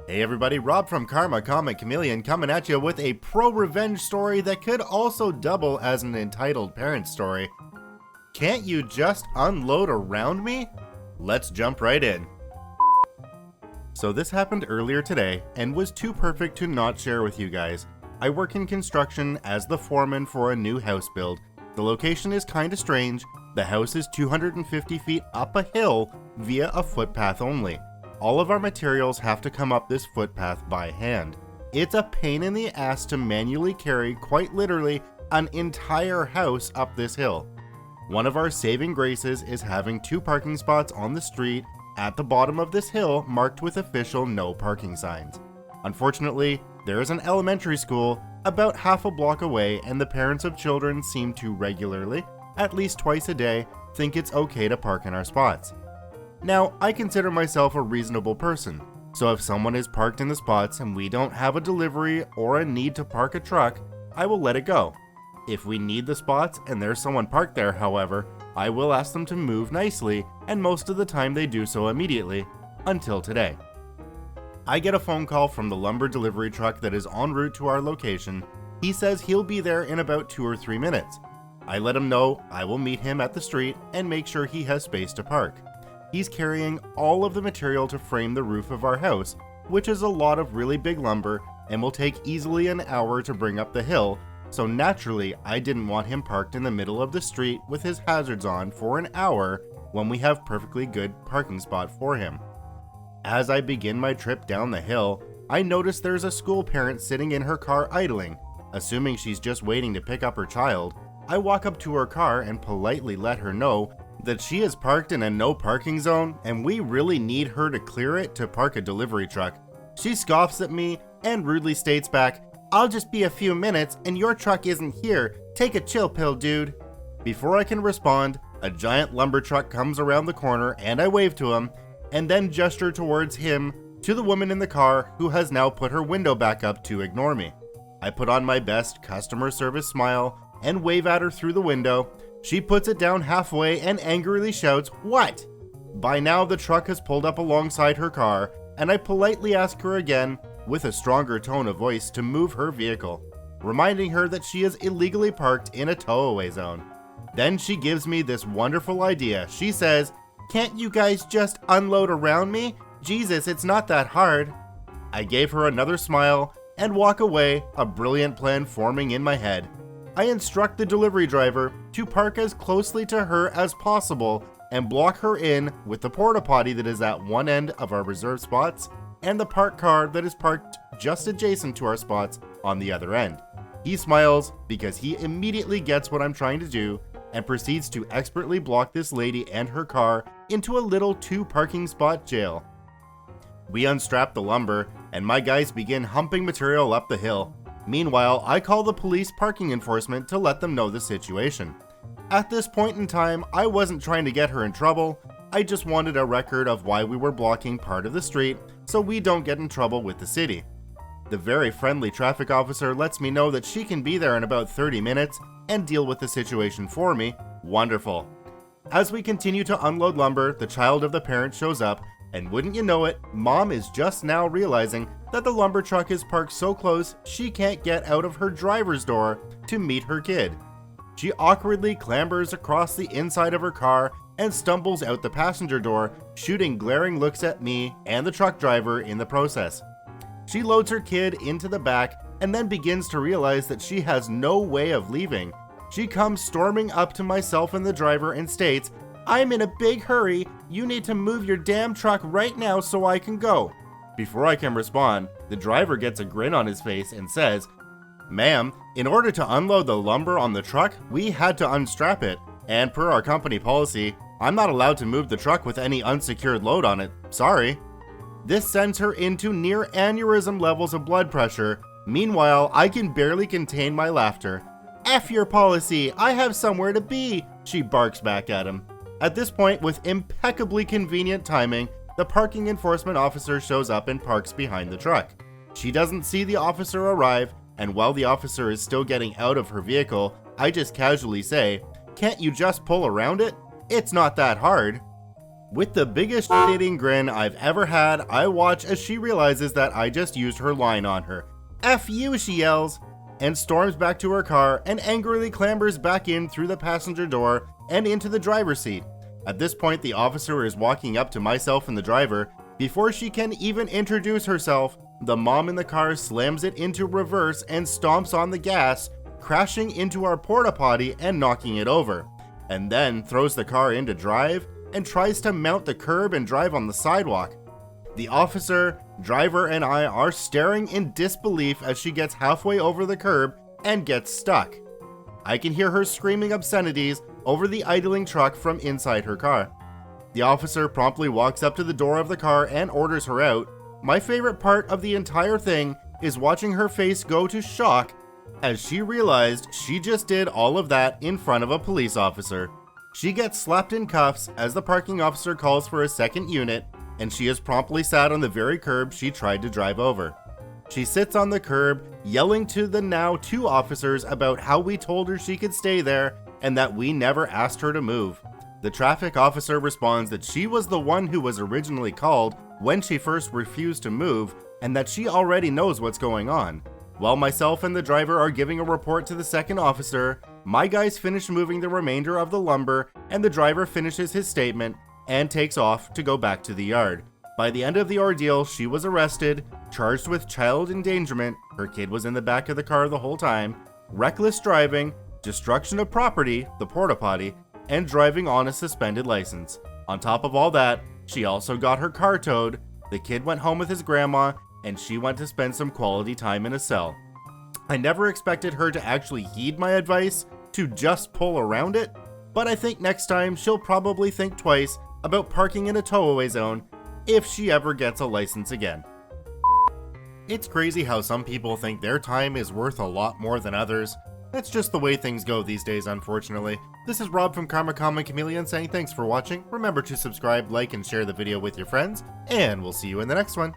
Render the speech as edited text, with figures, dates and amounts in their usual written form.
Hey everybody, Rob from Karma Comic Chameleon coming at you with a pro-revenge story that could also double as an entitled parent story. Can't you just unload around me? Let's jump right in. So this happened earlier today and was too perfect to not share with you guys. I work in construction as the foreman for a new house build. The location is kinda strange. The house is 250 feet up a hill via a footpath only. All of our materials have to come up this footpath by hand. It's a pain in the ass to manually carry, quite literally, an entire house up this hill. One of our saving graces is having 2 parking spots on the street at the bottom of this hill marked with official no parking signs. Unfortunately, there is an elementary school about half a block away, and the parents of children seem to regularly, at least twice a day, think it's okay to park in our spots. Now, I consider myself a reasonable person, so if someone is parked in the spots and we don't have a delivery or a need to park a truck, I will let it go. If we need the spots and there's someone parked there, however, I will ask them to move nicely, and most of the time they do so immediately, until today. I get a phone call from the lumber delivery truck that is en route to our location. He says he'll be there in about 2 or 3 minutes. I let him know I will meet him at the street and make sure he has space to park. He's carrying all of the material to frame the roof of our house, which is a lot of really big lumber and will take easily an hour to bring up the hill, so naturally I didn't want him parked in the middle of the street with his hazards on for an hour when we have perfectly good parking spot for him. As I begin my trip down the hill, I notice there's a school parent sitting in her car idling. Assuming she's just waiting to pick up her child, I walk up to her car and politely let her know that she is parked in a no parking zone and we really need her to clear it to park a delivery truck. She scoffs at me and rudely states back, "I'll just be a few minutes and your truck isn't here. Take a chill pill, dude." Before I can respond, a giant lumber truck comes around the corner and I wave to him and then gesture towards him to the woman in the car who has now put her window back up to ignore me. I put on my best customer service smile and wave at her through the window. She puts it down halfway and angrily shouts, "What?" By now the truck has pulled up alongside her car, and I politely ask her again, with a stronger tone of voice, to move her vehicle, reminding her that she is illegally parked in a tow-away zone. Then she gives me this wonderful idea. She says, "Can't you guys just unload around me? Jesus, it's not that hard." I gave her another smile and walk away, a brilliant plan forming in my head. I instruct the delivery driver to park as closely to her as possible and block her in with the porta potty that is at one end of our reserved spots and the parked car that is parked just adjacent to our spots on the other end. He smiles because he immediately gets what I'm trying to do and proceeds to expertly block this lady and her car into a little 2 parking spot jail. We unstrap the lumber and my guys begin humping material up the hill. Meanwhile, I call the police parking enforcement to let them know the situation. At this point in time, I wasn't trying to get her in trouble. I just wanted a record of why we were blocking part of the street so we don't get in trouble with the city. The very friendly traffic officer lets me know that she can be there in about 30 minutes and deal with the situation for me. Wonderful. As we continue to unload lumber, the child of the parent shows up, and wouldn't you know it, Mom is just now realizing that the lumber truck is parked so close she can't get out of her driver's door to meet her kid. She awkwardly clambers across the inside of her car and stumbles out the passenger door, shooting glaring looks at me and the truck driver in the process. She loads her kid into the back and then begins to realize that she has no way of leaving. She comes storming up to myself and the driver and states, "I'm in a big hurry. You need to move your damn truck right now so I can go." Before I can respond, the driver gets a grin on his face and says, "Ma'am, in order to unload the lumber on the truck, we had to unstrap it, and per our company policy, I'm not allowed to move the truck with any unsecured load on it. Sorry." This sends her into near aneurysm levels of blood pressure. Meanwhile, I can barely contain my laughter. "F your policy, I have somewhere to be," she barks back at him. At this point, with impeccably convenient timing, the parking enforcement officer shows up and parks behind the truck. She doesn't see the officer arrive, and while the officer is still getting out of her vehicle, I just casually say, "Can't you just pull around it? It's not that hard." With the biggest shit-eating grin I've ever had, I watch as she realizes that I just used her line on her. F you, she yells, and storms back to her car and angrily clambers back in through the passenger door and into the driver's seat. At this point, the officer is walking up to myself and the driver. Before she can even introduce herself, the mom in the car slams it into reverse and stomps on the gas, crashing into our porta potty and knocking it over, and then throws the car into drive and tries to mount the curb and drive on the sidewalk. The officer, driver, and I are staring in disbelief as she gets halfway over the curb and gets stuck. I can hear her screaming obscenities over the idling truck from inside her car. The officer promptly walks up to the door of the car and orders her out. My favorite part of the entire thing is watching her face go to shock as she realized she just did all of that in front of a police officer. She gets slapped in cuffs as the parking officer calls for a second unit, and she is promptly sat on the very curb she tried to drive over. She sits on the curb, yelling to the now two officers about how we told her she could stay there and that we never asked her to move. The traffic officer responds that she was the one who was originally called when she first refused to move and that she already knows what's going on. While myself and the driver are giving a report to the second officer, my guys finish moving the remainder of the lumber and the driver finishes his statement and takes off to go back to the yard. By the end of the ordeal, she was arrested, charged with child endangerment, her kid was in the back of the car the whole time, reckless driving, destruction of property, the porta potty, and driving on a suspended license. On top of all that, she also got her car towed, the kid went home with his grandma, and she went to spend some quality time in a cell. I never expected her to actually heed my advice to just pull around it, but I think next time she'll probably think twice about parking in a tow-away zone if she ever gets a license again. It's crazy how some people think their time is worth a lot more than others. That's just the way things go these days, unfortunately. This is Rob from Karma Comic Chameleon saying thanks for watching. Remember to subscribe, like, and share the video with your friends, and we'll see you in the next one.